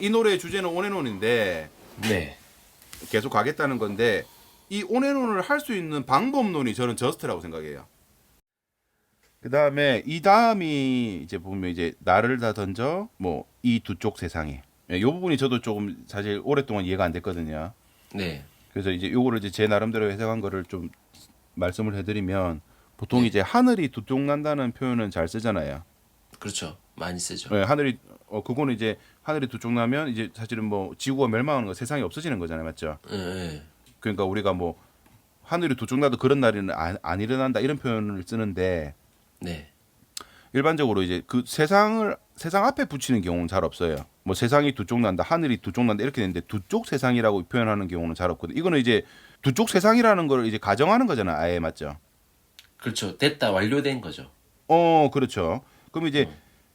이 노래의 주제는 온앤온인데 네. 계속 가겠다는 건데 이 온앤온을 할 수 있는 방법론이 저는 저스트라고 생각해요. 그 다음에 이 다음이 이제 보면 이제 나를 다 던져 뭐 이 두 쪽 세상에 이 부분이 저도 조금 사실 오랫동안 이해가 안 됐거든요. 네. 그래서 이제 요거를 이제 제 나름대로 해석한 거를 좀 말씀을 해드리면 보통 네. 이제 하늘이 두 쪽 난다는 표현은 잘 쓰잖아요. 그렇죠. 많이 쓰죠. 네, 하늘이 그거는 이제 하늘이 두 쪽 나면 이제 사실은 뭐 지구가 멸망하는 거 세상이 없어지는 거잖아요, 맞죠? 예, 예. 그러니까 우리가 뭐 하늘이 두 쪽 나도 그런 날에는 안 일어난다 이런 표현을 쓰는데 네. 일반적으로 이제 그 세상 앞에 붙이는 경우는 잘 없어요. 뭐 세상이 두 쪽 난다, 하늘이 두 쪽 난다 이렇게 되는데 두 쪽 세상이라고 표현하는 경우는 잘 없거든요. 이거는 이제 두 쪽 세상이라는 걸 이제 가정하는 거잖아요, 아예 맞죠? 그렇죠. 됐다. 완료된 거죠. 그렇죠. 그럼 이제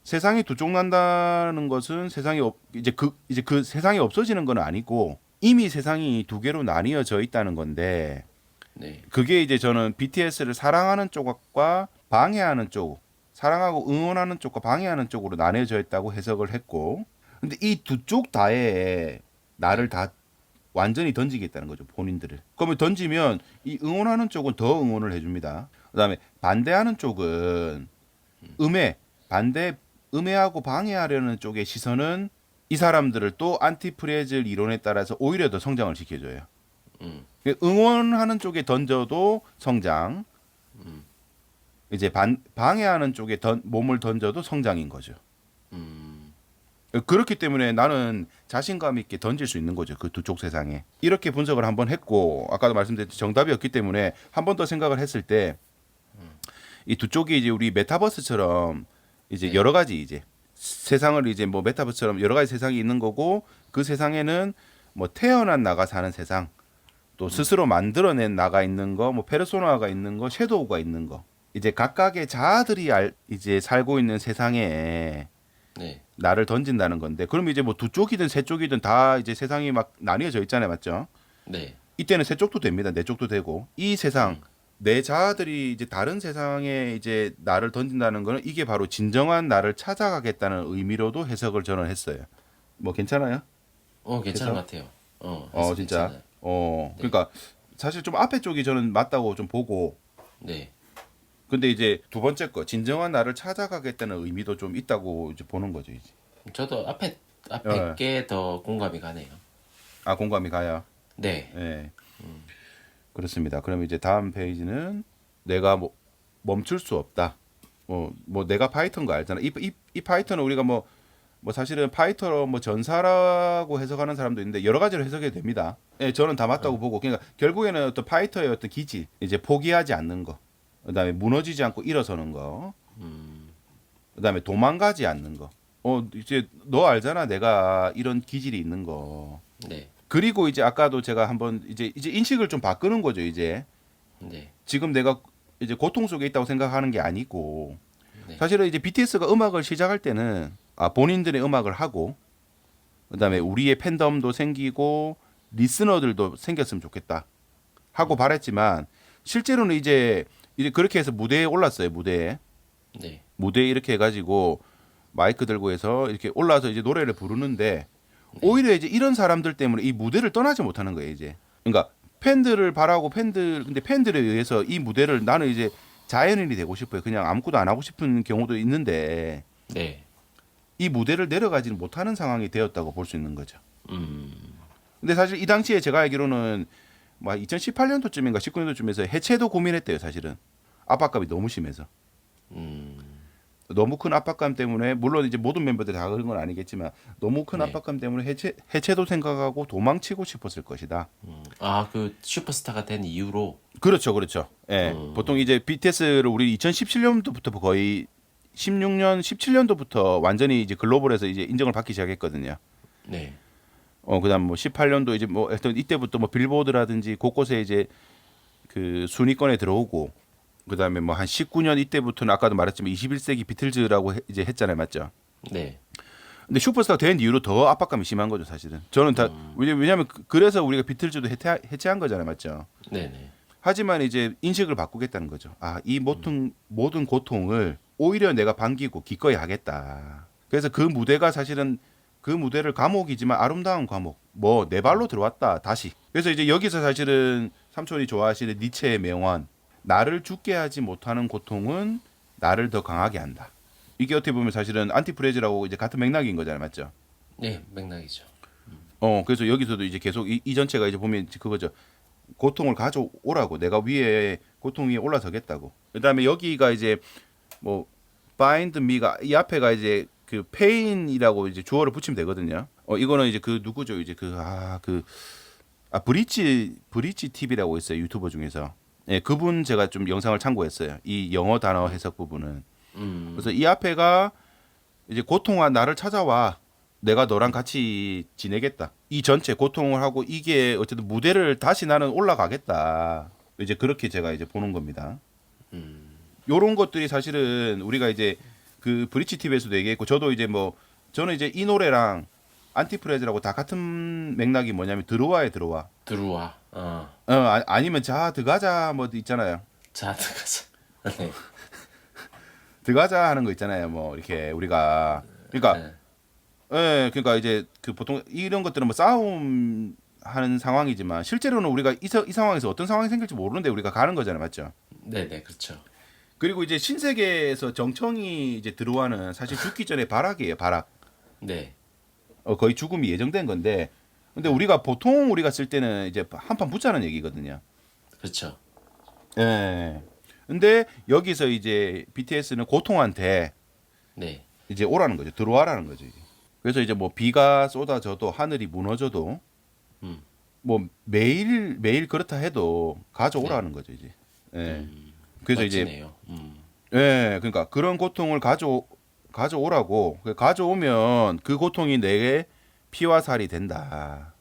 세상이 두 쪽 난다는 것은 이제 그 세상이 없어지는 건 아니고 이미 세상이 두 개로 나뉘어져 있다는 건데 네. 그게 이제 저는 BTS를 사랑하는 쪽과 방해하는 쪽, 사랑하고 응원하는 쪽과 방해하는 쪽으로 나뉘어져 있다고 해석을 했고, 근데 이 두 쪽 다에 나를 다 완전히 던지겠다는 거죠, 본인들을. 그러면 던지면 이 응원하는 쪽은 더 응원을 해줍니다. 그다음에 반대하는 쪽은 음해하고 방해하려는 쪽의 시선은 이 사람들을 또 안티프레즐 이론에 따라서 오히려 더 성장을 시켜줘요. 음. 응원하는 쪽에 던져도 성장, 이제 방해하는 쪽에 몸을 던져도 성장인 거죠. 음. 그렇기 때문에 나는 자신감 있게 던질 수 있는 거죠. 그 두 쪽 세상에. 이렇게 분석을 한번 했고, 아까도 말씀드렸듯이 정답이 없기 때문에 한 번 더 생각을 했을 때, 이 두 쪽이 이제 우리 메타버스처럼 이제 네. 여러 가지 이제 세상을 이제 뭐 메타버스처럼 여러 가지 세상이 있는 거고, 그 세상에는 뭐 태어난 나가 사는 세상, 또 스스로 만들어낸 나가 있는 거, 뭐 페르소나가 있는 거, 섀도우가 있는 거. 이제 각각의 자아들이 이제 살고 있는 세상에 네. 나를 던진다는 건데, 그럼 이제 뭐 두 쪽이든 세 쪽이든 다 이제 세상이 막 나뉘어져 있잖아요, 맞죠? 네. 이때는 세 쪽도 됩니다, 네 쪽도 되고 이 세상 내 자아들이 이제 다른 세상에 이제 나를 던진다는 거는 이게 바로 진정한 나를 찾아가겠다는 의미로도 해석을 저는 했어요. 뭐 괜찮아요? 괜찮은 해석? 것 같아요. 해석 진짜. 괜찮아요. 네. 그러니까 사실 좀 앞에 쪽이 저는 맞다고 좀 보고, 네. 근데 이제 두 번째 거 진정한 나를 찾아가겠다는 의미도 좀 있다고 이제 보는 거죠, 이제. 저도 앞에 예. 게 더 공감이 가네요. 아, 공감이 가요. 네. 예. 그렇습니다. 그럼 이제 다음 페이지는 내가 뭐 멈출 수 없다. 뭐 내가 파이터인 거 알잖아. 이 파이터는 우리가 뭐 사실은 파이터 뭐 전사라고 해석하는 사람도 있는데 여러 가지로 해석이 됩니다. 예, 저는 다 맞다고 보고 그러니까 결국에는 어떤 파이터의 어떤 기질, 이제 포기하지 않는 거, 그다음에 무너지지 않고 일어서는 거, 그다음에 도망가지 않는 거. 이제 너 알잖아. 내가 이런 기질이 있는 거. 네. 그리고 이제 아까도 제가 한번 이제 인식을 좀 바꾸는 거죠. 이제 네. 지금 내가 이제 고통 속에 있다고 생각하는 게 아니고 네. 사실은 이제 BTS가 음악을 시작할 때는 본인들의 음악을 하고 그다음에 우리의 팬덤도 생기고 리스너들도 생겼으면 좋겠다 하고 바랬지만 실제로는 이제 그렇게 해서 무대에 올랐어요. 네. 무대에 이렇게 해가지고 마이크 들고 해서 이렇게 올라서 이제 노래를 부르는데 오히려 이제 이런 사람들 때문에 이 무대를 떠나지 못하는 거예요, 이제. 그러니까 팬들을 바라고 근데 팬들에 의해서 이 무대를 나는 이제 자연인이 되고 싶어요. 그냥 아무것도 안 하고 싶은 경우도 있는데 네. 이 무대를 내려가지는 못하는 상황이 되었다고 볼 수 있는 거죠. 음. 근데 사실 이 당시에 제가 알기로는 뭐 2018년도쯤인가 19년도쯤에서 해체도 고민했대요, 사실은. 압박감이 너무 심해서. 음. 너무 큰 압박감 때문에 물론 이제 모든 멤버들이 다 그런 건 아니겠지만 너무 큰 네. 압박감 때문에 해체도 생각하고 도망치고 싶었을 것이다. 그 슈퍼스타가 된 이후로. 그렇죠, 그렇죠. 예, 보통 이제 BTS를 우리 2017년도부터 거의 16년, 17년도부터 완전히 이제 글로벌에서 이제 인정을 받기 시작했거든요. 네. 그다음 뭐 18년도 이제 뭐 하여튼 이때부터 뭐 빌보드라든지 곳곳에 이제 그 순위권에 들어오고 그다음에 뭐 한 19년 이때부터는 아까도 말했지만 21세기 비틀즈라고 이제 했잖아요, 맞죠? 네. 근데 슈퍼스타가 된 이후로 더 압박감이 심한 거죠, 사실은. 저는 다 왜냐면 그래서 우리가 비틀즈도 해체한 거잖아요, 맞죠? 네네. 하지만 이제 인식을 바꾸겠다는 거죠. 이 모든 고통을 오히려 내가 반기고 기꺼이 하겠다. 그래서 그 무대가 사실은 그 무대를 감옥이지만 아름다운 감옥. 뭐 내 발로 들어왔다 다시. 그래서 이제 여기서 사실은 삼촌이 좋아하시는 니체의 명언. 나를 죽게 하지 못하는 고통은 나를 더 강하게 한다. 이게 어떻게 보면 사실은 안티프레즈라고 이제 같은 맥락인 거잖아요, 맞죠? 네, 맥락이죠. 그래서 여기서도 이제 계속 이 전체가 이제 보면 그거죠. 고통을 가져오라고 내가 위에 고통 위에 올라서겠다고. 그다음에 여기가 이제 뭐 find me가 이 앞에가 이제 그 pain이라고 이제 주어를 붙이면 되거든요. 이거는 이제 그 누구죠? 이제 브리치 TV라고 있어요 유튜버 중에서. 예, 그분 제가 좀 영상을 참고했어요. 이 영어 단어 해석 부분은. 그래서 이 앞에가 이제 고통아 나를 찾아와. 내가 너랑 같이 지내겠다. 이 전체 고통을 하고 이게 어쨌든 무대를 다시 나는 올라가겠다. 이제 그렇게 제가 이제 보는 겁니다. 요런 것들이 사실은 우리가 이제 그 브리치 TV에서도 얘기했고 저도 이제 뭐 저는 이제 이 노래랑 안티프레즈라고 다 같은 맥락이 뭐냐면 들어와에 들어와. 들어와. 아니면 자 들어가자 뭐 있잖아요. 자, 들어가자. 네. 들어가자 하는 거 있잖아요. 뭐 이렇게 우리가 그러니까 네. 예, 그러니까 이제 그 보통 이런 것들은 뭐 싸움 하는 상황이지만 실제로는 우리가 이 상황에서 어떤 상황이 생길지 모르는데 우리가 가는 거잖아요, 맞죠? 네, 네, 그렇죠. 그리고 이제 신세계에서 정청이 이제 들어와는 사실 죽기 전에 발악이에요, 발악. 네. 거의 죽음이 예정된 건데, 근데 우리가 보통 우리가 쓸 때는 이제 한판 붙자는 얘기거든요. 그렇죠. 예. 근데 여기서 이제 BTS는 고통한테 네. 이제 오라는 거죠, 들어와라는 거죠. 이제. 그래서 이제 뭐 비가 쏟아져도 하늘이 무너져도 음. 뭐 매일 그렇다 해도 가져오라는 거죠 이제. 예. 그래서 멋지네요. 예, 그러니까 그런 고통을 가져오라고. 가져오면 그 고통이 내게 피와 살이 된다.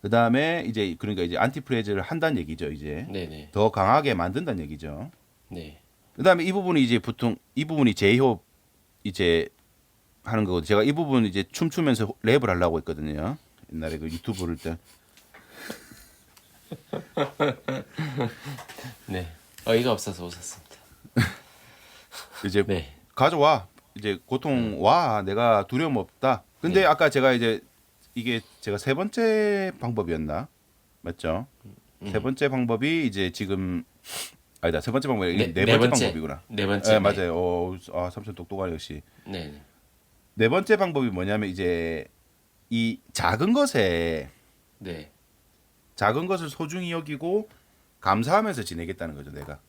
그 다음에 이제 그러니까 이제 안티프레즈를 한다는 얘기죠 이제. 네, 네. 더 강하게 만든다는 얘기죠. 네. 그 다음에 이 부분이 이제 보통 이 부분이 제이홉 이제 하는 거고 제가 이 부분 이제 춤추면서 랩을 하려고 했거든요. 옛날에 그 유튜브를 때. 네. 어이가 없어서 웃었습니다. 이제 네. 가져와. 이제 고통 와. 내가 두려움 없다. 근데 아까 제가 이제 이게 제가 세 번째 방법이었나? 맞죠? 세 번째 방법이 이제 지금 아니다. 세 번째 방법이 네 번째 방법이구나. 네 번째. 네, 맞아요. 삼촌 똑똑하네 역시. 네. 네. 네 번째 방법이 뭐냐면 이제 이 작은 것에 네. 작은 것을 소중히 여기고 감사하면서 지내겠다는 거죠, 내가.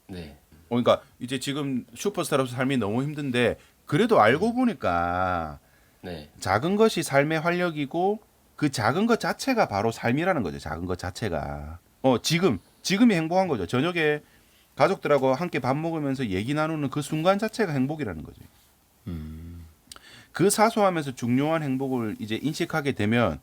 네. 그러니까 이제 지금 슈퍼스타로서 삶이 너무 힘든데 그래도 알고 보니까 네. 작은 것이 삶의 활력이고 그 작은 것 자체가 바로 삶이라는 거죠. 작은 것 자체가. 지금이 행복한 거죠. 저녁에 가족들하고 함께 밥 먹으면서 얘기 나누는 그 순간 자체가 행복이라는 거죠. 그 사소하면서 중요한 행복을 이제 인식하게 되면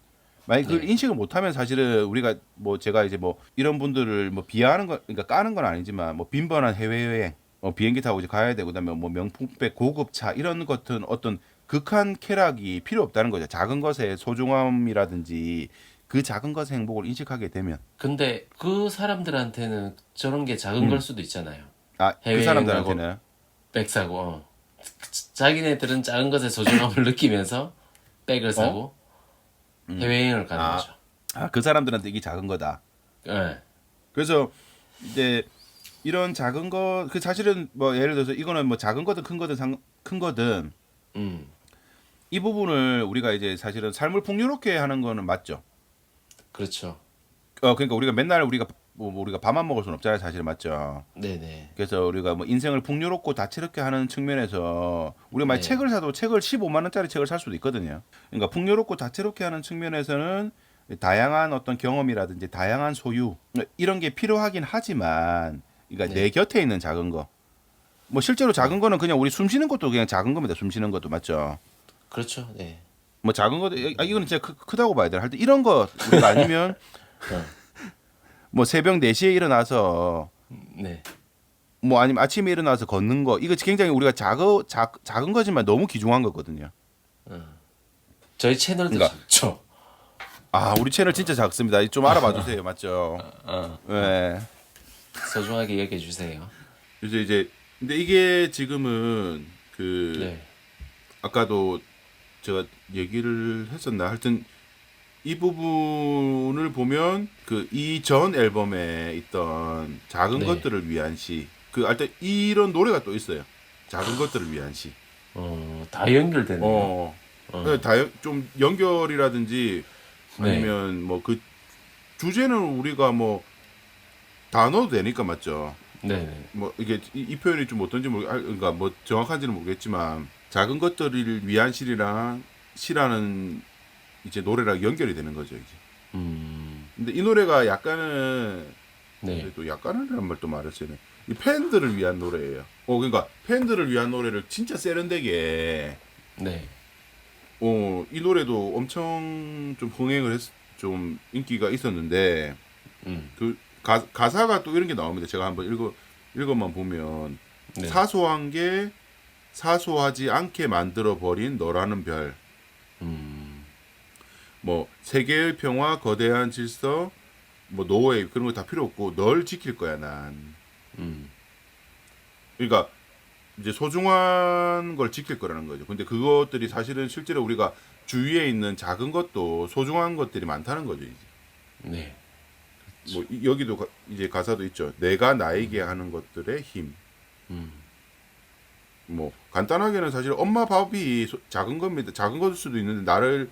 만약 그 인식을 못하면 사실은 우리가 뭐 제가 이제 뭐 이런 분들을 뭐 비하하는 거 그러니까 까는 건 아니지만 뭐 빈번한 해외여행 비행기 타고 이제 가야 되고 그다음에 뭐 명품백 고급차 이런 것은 어떤 극한 쾌락이 필요 없다는 거죠. 작은 것의 소중함이라든지 그 작은 것의 행복을 인식하게 되면 근데 그 사람들한테는 저런 게 작은 걸 수도 있잖아요. 그 해외여행 사람들한테는 백 사고. 자기네들은 작은 것의 소중함을 느끼면서 백을 사고 해외여행을 가는 거죠. 그 사람들한테 이게 작은 거다. 네. 그래서 이제 이런 작은 거 그 사실은 뭐 예를 들어서 이거는 뭐 작은 거든 큰 거든 이 부분을 우리가 이제 사실은 삶을 풍요롭게 하는 거는 맞죠. 그렇죠. 그러니까 우리가 맨날 우리가 우리가 밥만 먹을 수는 없잖아요, 사실은 맞죠. 네네. 그래서 우리가 뭐 인생을 풍요롭고 다채롭게 하는 측면에서 우리가 만약 네. 책을 사도 책을 15만 원짜리 책을 살 수도 있거든요. 그러니까 풍요롭고 다채롭게 하는 측면에서는 다양한 어떤 경험이라든지 다양한 소유 이런 게 필요하긴 하지만 그러니까 내 곁에 있는 작은 거. 뭐 실제로 작은 거는 그냥 우리 숨 쉬는 것도 그냥 작은 겁니다. 숨 쉬는 것도 맞죠. 그렇죠. 네. 뭐 작은 거 이거는 진짜 크다고 봐야 돼요. 할 때 이런 거 우리가 아니면 뭐 새벽 4시에 일어나서 네. 뭐 아니면 아침에 일어나서 걷는 거 이거 굉장히 우리가 작은 거지만 너무 귀중한 거거든요. 저희 채널도 그러니까. 작죠. 우리 채널 진짜 작습니다. 좀 알아봐 주세요. 맞죠? 네. 소중하게 여겨 주세요. 이제 근데 이게 지금은 그 네. 아까도 제가 얘기를 했었나? 하여튼 이 부분을 보면 그 이전 앨범에 있던 작은 네. 것들을 위한 시, 그 하여튼 이런 노래가 또 있어요. 작은 것들을 위한 시. 다 연결되네요. 어, 어, 좀 연결이라든지 네. 아니면 뭐 그 주제는 우리가 뭐 다 넣어도 되니까 맞죠? 네네. 뭐 이게 이 표현이 좀 어떤지 그러니까 뭐 정확한지는 모르겠지만 작은 것들을 위한 시랑 시라는 이제 노래랑 연결이 되는 거죠 이제. 근데 이 노래가 약간은 네. 근데 또 약간은이란 말도 말했어요. 이 팬들을 위한 노래예요. 그러니까 팬들을 위한 노래를 진짜 세련되게 네. 이 노래도 엄청 좀 흥행을 좀 인기가 있었는데 음. 그 가사가 또 이런 게 나옵니다. 제가 한번 읽어만 보면 네. 사소한 게 사소하지 않게 만들어 버린 너라는 별. 뭐 세계의 평화, 거대한 질서, 뭐 노예 그런 거 다 필요 없고 널 지킬 거야 난. 그러니까 이제 소중한 걸 지킬 거라는 거죠. 근데 그것들이 사실은 실제로 우리가 주위에 있는 작은 것도 소중한 것들이 많다는 거죠. 이제 네. 뭐 여기도 이제 가사도 있죠. 내가 나에게 하는 것들의 힘. 뭐 간단하게는 사실 엄마 밥이 작은 겁니다. 작은 것일 수도 있는데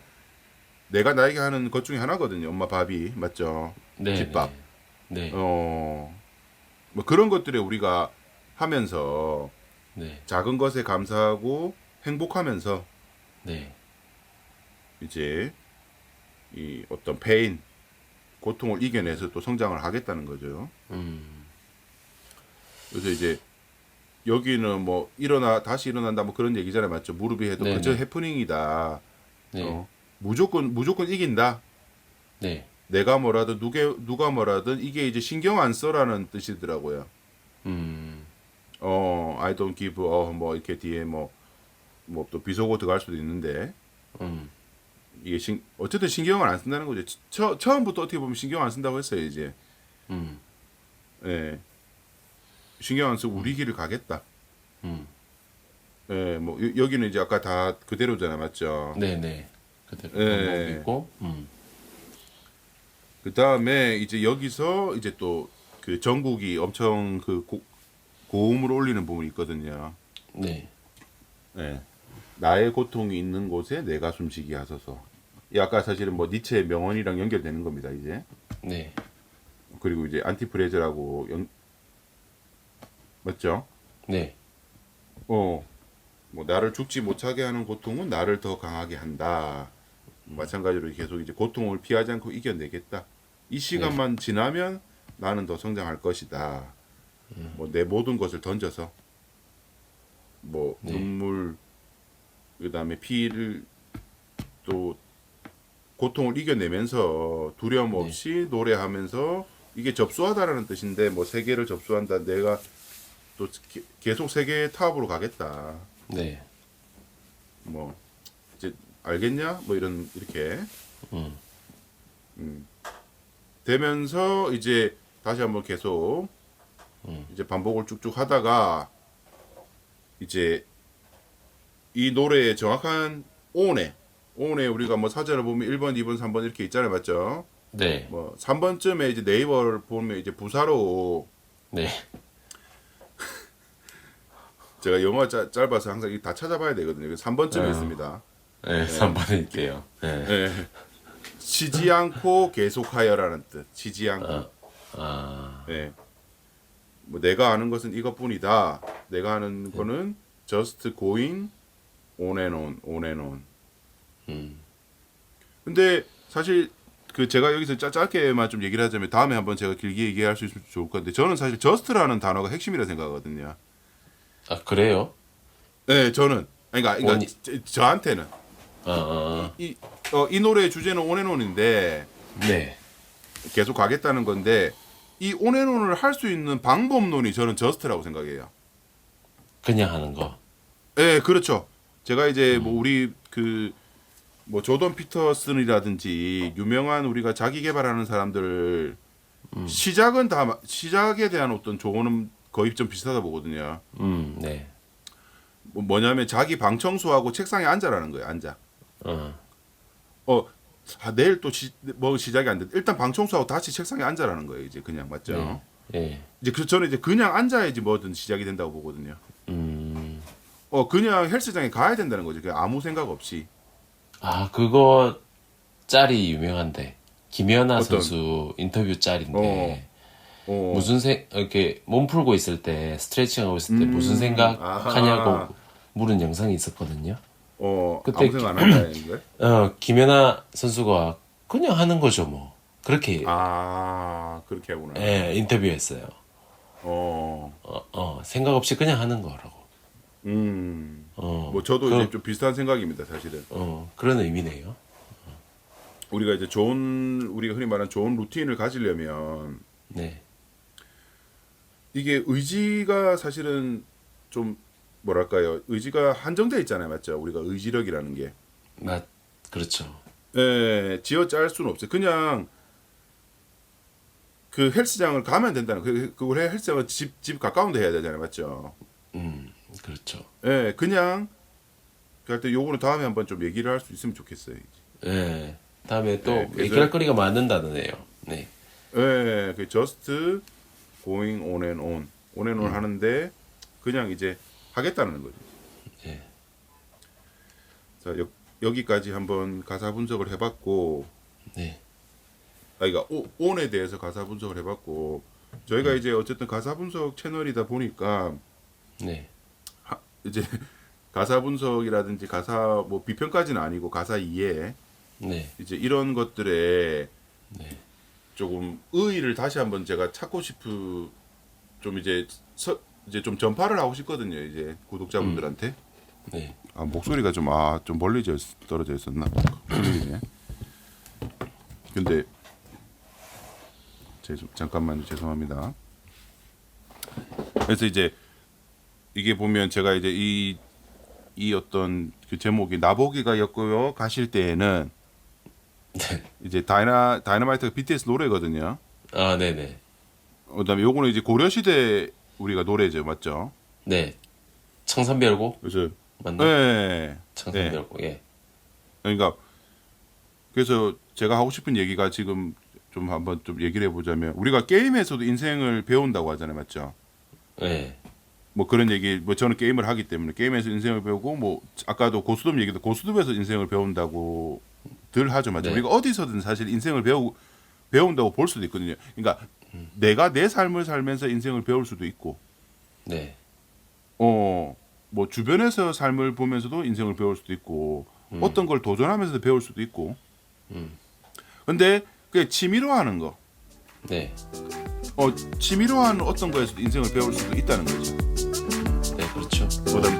내가 나에게 하는 것 중에 하나거든요. 엄마 밥이 맞죠? 네. 집밥. 네. 뭐 그런 것들에 우리가 하면서 네. 작은 것에 감사하고 행복하면서 네. 이제 이 어떤 페인, 고통을 이겨내서 또 성장을 하겠다는 거죠. 그래서 이제 여기는 뭐 다시 일어난다 뭐 그런 얘기잖아요, 맞죠? 무릎이 해도 네, 그저 네. 해프닝이다. 네. 무조건 이긴다. 네. 내가 뭐라든 누가 뭐라든 이게 이제 신경 안 써라는 뜻이더라고요. I don't give 뭐 이렇게 뒤에 뭐 또 비속어 들어갈 수도 있는데 이게 어쨌든 신경을 안 쓴다는 거죠. 처음부터 어떻게 보면 신경 안 쓴다고 했어요 이제. 예, 신경 안 쓰고 우리 길을 가겠다. 예, 뭐 여기는 이제 아까 다 그대로잖아, 맞죠? 네. 네. 그대로 예. 반복이고. 그 다음에 이제 여기서 이제 또 그 전국이 엄청 그 고음을 올리는 부분이 있거든요. 네. 예. 나의 고통이 있는 곳에 내가 숨쉬게 하소서. 이 아까 사실은 뭐 니체의 명언이랑 연결되는 겁니다, 이제. 네. 그리고 이제 안티프레즈라고 맞죠? 네. 뭐 나를 죽지 못하게 하는 고통은 나를 더 강하게 한다. 마찬가지로 계속 이제 고통을 피하지 않고 이겨내겠다. 이 시간만 지나면 나는 더 성장할 것이다. 뭐 내 모든 것을 던져서 뭐 눈물 그다음에 피를 또 고통을 이겨내면서 두려움 없이 노래하면서 이게 접수하다라는 뜻인데 뭐 세계를 접수한다. 내가 또 계속 세계의 탑으로 가겠다. 네. 뭐 이제 알겠냐? 뭐 이렇게 되면서 이제 다시 한번 계속 이제 반복을 쭉쭉 하다가 이제 이 노래의 정확한 온에 우리가 뭐 사전을 보면 1번, 2번, 3번 이렇게 있잖아요, 맞죠? 네. 뭐 3번쯤에 이제 네이버를 보면 이제 부사로 네. 제가 영어 짧아서 항상 이거 다 찾아봐야 되거든요. 3번쯤에 있습니다. 네. 3번에 있대요. 네. 네. 쉬지 않고 계속하여라는 뜻. 쉬지 않고. 네. 뭐 내가 아는 것은 이것뿐이다. 내가 아는 거는 just going on and on, on and on. 근데 사실 그 제가 여기서 짧게만 좀 얘기를 하자면 다음에 한번 제가 길게 얘기할 수 있으면 좋을 건데 저는 사실 just라는 단어가 핵심이라 생각하거든요. 아, 그래요? 네, 저는 그러니까 저한테는 이 노래의 주제는 on and on인데 네. 계속 가겠다는 건데 이 on and on을 할 수 있는 방법론이 저는 just라고 생각해요. 그냥 하는 거. 네, 그렇죠. 제가 이제 뭐 우리 그 뭐 조던 피터슨이라든지 유명한 우리가 자기 개발하는 사람들 시작에 대한 어떤 조언은 거의 좀 비슷하다 보거든요. 네. 뭐냐면 자기 방 청소하고 책상에 앉아라는 거예요. 앉아. 내일 또 뭐 시작이 안 돼. 일단 방 청소하고 다시 책상에 앉아라는 거예요. 이제 그냥 맞죠? 예. 이제 저는 이제 그냥 앉아야지 뭐든 시작이 된다고 보거든요. 음. 그냥 헬스장에 가야 된다는 거죠. 그냥 아무 생각 없이. 아, 그거 짤이 유명한데. 김연아 어떤? 선수 인터뷰 짤인데. 어. 이렇게 몸 풀고 있을 때, 스트레칭 하고 있을 때 무슨 생각하냐고 물은 영상이 있었거든요. 그때 아무 생각 안 한다는 거예요? 김연아 선수가 그냥 하는 거죠, 뭐. 그렇게, 그렇게 하구나. 예, 인터뷰했어요. 생각 없이 그냥 하는 거라고. 뭐 저도 이제 좀 비슷한 생각입니다, 사실은. 그런 의미네요. 우리가 이제 우리가 흔히 말하는 좋은 루틴을 가지려면 네. 이게 의지가 사실은 좀 뭐랄까요? 의지가 한정돼 있잖아요, 맞죠? 우리가 의지력이라는 게. 그렇죠. 예, 지어 짤 수는 없어요. 그냥 그 헬스장을 가면 된다는 그 헬스장은 집 가까운 데 해야 되잖아요, 맞죠? 그렇죠. 예, 그냥 할 때 요거는 다음에 한번 좀 얘기를 할 수 있으면 좋겠어요. 예. 다음에 또 그래서- 얘기할 거리가 많은다네요. 네. 예, 그 just going on and on 하는데 그냥 이제 하겠다는 거죠. 예. 자, 여기까지 한번 가사 분석을 해봤고, 네. 그러니까 on에 대해서 가사 분석을 해봤고, 저희가 이제 어쨌든 가사 분석 채널이다 보니까 네. 이제 가사 분석이라든지 가사 뭐 비평까지는 아니고 가사 이해 네. 이제 이런 것들에 네. 조금 의의를 다시 한번 제가 찾고 좀 이제 이제 좀 전파를 하고 싶거든요. 이제 구독자분들한테. 네. 목소리가 좀 멀리 떨어져 있었나? 들리네. 근데 잠깐만요. 죄송합니다. 그래서 이제 이게 보면 제가 이제 이 어떤 그 제목이 나보기가였고요. 가실 때에는 네. 이제 다이너마이트가 BTS 노래거든요. 아, 네네. 그다음에 요거는 이제 고려시대 우리가 노래죠, 맞죠? 네. 청산별곡 그래서 맞나? 네. 청산별곡. 예. 그러니까 그래서 제가 하고 싶은 얘기가 지금 좀 한번 좀 얘기를 해보자면 우리가 게임에서도 인생을 배운다고 하잖아요, 맞죠? 예. 뭐 그런 얘기, 뭐 저는 게임을 하기 때문에 게임에서 인생을 배우고 뭐 아까도 고스톱 얘기도 고스톱에서 인생을 배운다고 들 하죠, 맞죠? 네. 우리가 어디서든 사실 인생을 배운다고 볼 수도 있거든요. 그러니까 내가 내 삶을 살면서 인생을 배울 수도 있고, 네. 뭐 주변에서 삶을 보면서도 인생을 배울 수도 있고, 어떤 걸 도전하면서 배울 수도 있고. 근데 그게 취미로 하는 거, 네. 취미로 하는 어떤 거에서도 인생을 배울 수도 있다는 거죠. 네, 그렇죠. 그다음에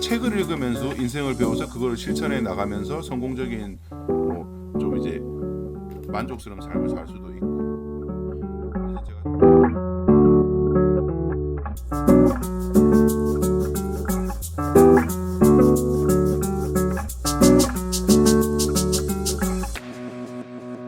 책을 읽으면서 인생을 배워서 그걸 실천해 나가면서 성공적인 뭐 좀 이제 만족스러운 삶을 살 수도